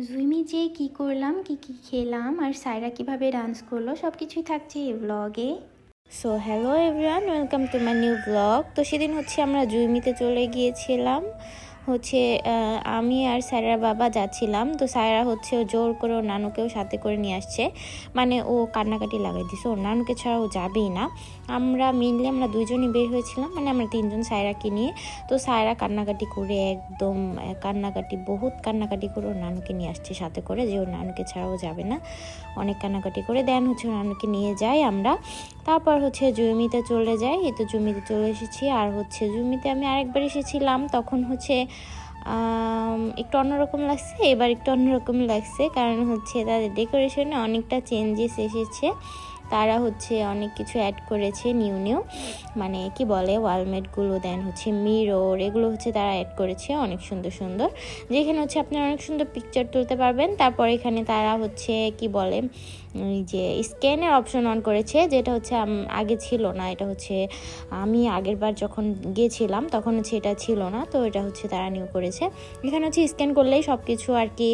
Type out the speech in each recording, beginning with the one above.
জুইমি যে কি করলাম, কি কি খেলাম আর সায়রা কিভাবে ডান্স করলো সব কিছুই থাকছে এই ব্লগে। So hello everyone, welcome to my new blog. তো সেদিন আমরা জুইমিতে চলে গিয়েছিলাম। আমি আর সায়রার বাবা যাচ্ছিলাম। তো সায়রা ও জোর করে ওর নানুকেও সাথে করে নিয়ে আসছে, মানে ও কান্নাকাটি লাগাই দিছে, ওর নানুকে ছাড়া ও যাবেই না। আমরা দুইজনই বের হয়েছিলাম, মানে আমরা তিনজন সায়রাকে নিয়ে। তো সায়রা কান্নাকাটি করে একদম বহুত কান্নাকাটি করে ওর নানুকে নিয়ে আসছে সাথে করে, যে ওর নানুকে ছাড়াও যাবে না। অনেক কান্নাকাটি করে দেন ওর নানুকে নিয়ে যাই আমরা। তারপর জুইমিতে চলে যাই। এই তো জুইমিতে চলে এসেছি। আর জুইমিতে আমি আরেকবার এসেছিলাম, তখন একটু অন্যরকম লাগছে, এবার একটু অন্যরকম লাগছে, কারণ তাদের ডেকোরেশনে অনেকটা চেঞ্জেস এসেছে। তারা অনেক কিছু অ্যাড করেছে, নিউ মানে কি বলে ওয়ালমেটগুলো, দেন মিরর, এগুলো তারা অ্যাড করেছে অনেক সুন্দর সুন্দর, যেখানে আপনারা অনেক সুন্দর পিকচার তুলতে পারবেন। তারপর এখানে তারা কি বলে ওই যে স্ক্যানের অপশন অন করেছে, যেটা আগে ছিল না। এটা আমি আগের বার যখন গিয়েছিলাম তখন এটা ছিল না, তো এটা তারা নিউ করেছে। এখানে স্ক্যান করলেই সব কিছু আর কি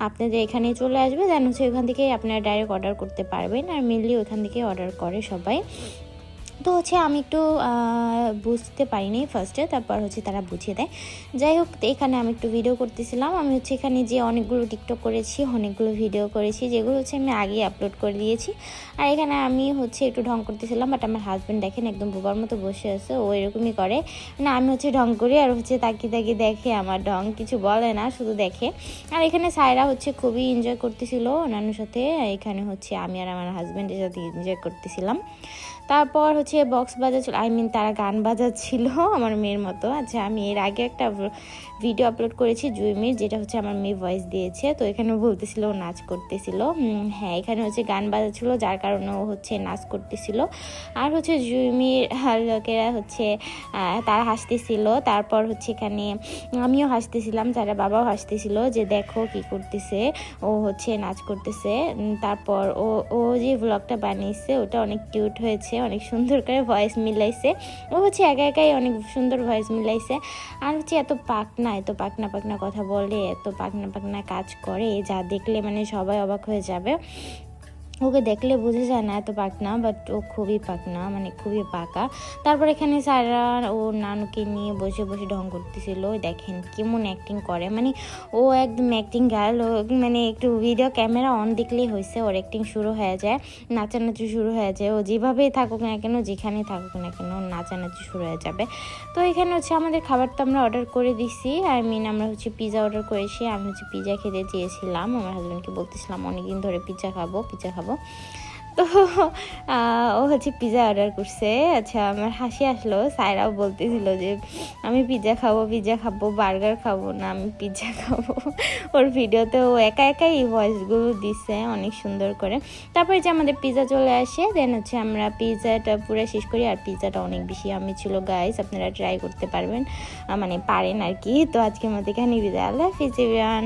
আপনাদের এখানে চলে আসবে, দেন ওখান থেকেই আপনারা ডাইরেক্ট অর্ডার করতে পারবেন। আর মেনলি ওখান থেকে অর্ডার করে সবাই। তো আমি একটু বুঝতে পারিনি ফার্স্টে, তারপর তারা বুঝিয়ে দেয়। যাই হোক, এখানে আমি একটু ভিডিও করতেছিলাম। আমি এখানে যে অনেকগুলো টিকটক করেছি, অনেকগুলো ভিডিও করেছি, যেগুলো আমি আগে আপলোড করে দিয়েছি। আর এখানে আমি একটু ঢং করতেছিলাম, বাট আমার হাজব্যান্ড দেখেন একদম বোবার মতো বসে আছে, ও এরকমই করে। না আমি ঢং করি, আর তাকিয়ে তাকিয়ে দেখে আমার ঢং, কিছু বলে না, শুধু দেখে। আর এখানে সায়রা খুবই এনজয় করতেছিল নানুর সাথে। এখানে আমি আর আমার হাজব্যান্ডের সাথে এনজয় করতেছিলাম। তারপর বক্স বাজাচ্ছিল, তারা গান বাজাচ্ছিল আমার মেয়ের মতো। আচ্ছা, আমি এর আগে একটা ভিডিও আপলোড করেছি জুইমির, যেটা আমার মেয়ে ভয়েস দিয়েছে। তো এখানে বলতেছিল ও নাচ করতেছিল। হ্যাঁ, এখানে গান বাজাচ্ছিল, যার কারণে ও নাচ করতেছিল। আর জুইমির লোকেরা তারা হাসতেছিল। তারপর এখানে আমিও হাসতেছিলাম, তারা বাবাও হাসতেছিল, যে দেখো কি করতেছে ও, নাচ করতেছে। তারপর ও যে ব্লগটা বানিয়েছে ওটা অনেক কিউট হয়েছে, অনেক সুন্দর করে ভয়েস মিলাইছে। ও একা একাই অনেক সুন্দর ভয়েস মিলাইছে। আর এত পাকনা কথা বলে, এত পাকনা কাজ করে, যা দেখলে মানে সবাই অবাক হয়ে যাবে। ওকে দেখলে বোঝা যায় না এত পাকনা, বাট ও খুবই পাকনা, মানে খুবই পাকা। তারপর এখানে সারা ও নানুকে নিয়ে বসে বসে ঢং করতেছিল। দেখেন কেমন অ্যাক্টিং করে, মানে ও একদম অ্যাক্টিং গার্ল। ও মানে একটু ভিডিও ক্যামেরা অন দেখলেই হয়েছে, ওর অ্যাক্টিং শুরু হয়ে যায়, নাচানাচি শুরু হয়ে যায়। ও যেভাবেই থাকুক না কেন, যেখানেই থাকুক না কেন, নাচানাচি শুরু হয়ে যাবে। তো এখানে আমাদের খাবার তো আমরা অর্ডার করে দিছি। আমরা পিৎজা অর্ডার করেছি। আমি পিৎজা খেতে চেয়েছিলাম, আমার হাজব্যান্ডকে বলতেছিলাম অনেকদিন ধরে পিৎজা খাবো। তো ও পিৎজা অর্ডার করছে। আচ্ছা, আমার হাসি আসলো। সায়রাও বলতেছিল যে আমি পিৎজা খাবো, বার্গার খাবো না, আমি পিৎজা খাবো। ওর ভিডিওতে ও একা একাই এই ভয়েসগুলো দিচ্ছে অনেক সুন্দর করে। তারপরে আমাদের পিৎজা চলে আসে, দেন আমরা পিৎজাটা পুরো শেষ করি। আর পিৎজাটা অনেক বেশি আমি ছিল গাইস, আপনারা ট্রাই করতে পারবেন, মানে পারেন আর কি। তো আজকের মধ্যে এখানে বিদায়, আল্লাহ হাফেজ এভরিওয়ান।